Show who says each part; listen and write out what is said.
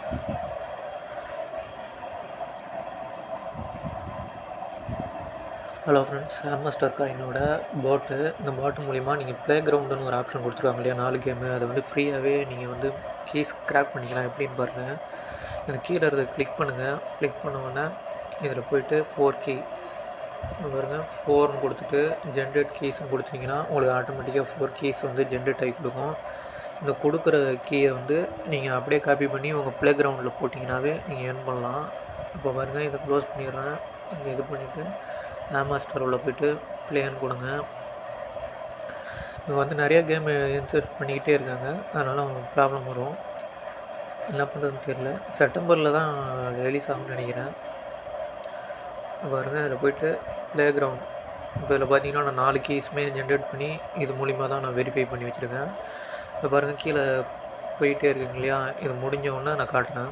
Speaker 1: Hello friends, ஹேம்மாஸ்டர் காயினோட பாட்டு. இந்த பாட்டு மூலிமா நீங்கள் ப்ளே கிரவுண்டுன்னு ஒரு ஆப்ஷன் கொடுத்துருக்காங்க இல்லையா, 4 கேமு. அதை வந்து ஃப்ரீயாகவே நீங்கள் வந்து கீஸ் கிராக் பண்ணிக்கலாம். எப்படின்னு பாருங்கள். இது கீழே இருக்க கிளிக் பண்ணுங்கள். கிளிக் பண்ணோன்னே இதில் போய்ட்டு 4 கீ பாருங்கள். 4ன்னு கொடுத்துட்டு ஜென்ரேட் கீஸ்ன்னு கொடுத்தீங்கன்னா உங்களுக்கு ஆட்டோமேட்டிக்காக 4 கீஸ் வந்து ஜென்ரேட் ஆகி கொடுக்கும். இந்த கொடுக்குற கீயை வந்து நீங்கள் அப்படியே காப்பி பண்ணி உங்கள் ப்ளே கிரவுண்டில் போட்டிங்கனாவே நீங்கள் ஏர்ன் பண்ணலாம். இப்போ பாருங்கள், இதை க்ளோஸ் பண்ணிடுறேன். இங்கே இது பண்ணிவிட்டு ஹேம்மாஸ்டர் உள்ள போய்ட்டு ப்ளேன்னு கொடுங்க. இவங்க வந்து நிறைய கேம் இன்சர்ட் பண்ணிக்கிட்டே இருக்காங்க, அதனால் ப்ராப்ளம் வரும். என்ன பண்ணுறதுன்னு தெரியல. செப்டம்பரில் தான் ரிலீஸ் ஆகும்னு நினைக்கிறேன். பாருங்கள், அதில் போய்ட்டு ப்ளே கிரவுண்ட். இப்போ இதில் பார்த்தீங்கன்னா நான் 4 கீஸுமே ஜென்ரேட் பண்ணி இது மூலிமா தான் நான் வெரிஃபை பண்ணி வச்சுருக்கேன். இப்போ பாருங்கள், கீழே போயிட்டே இருக்குங்க இல்லையா, இது முடிஞ்ச உடனே நான் காட்டுறேன்.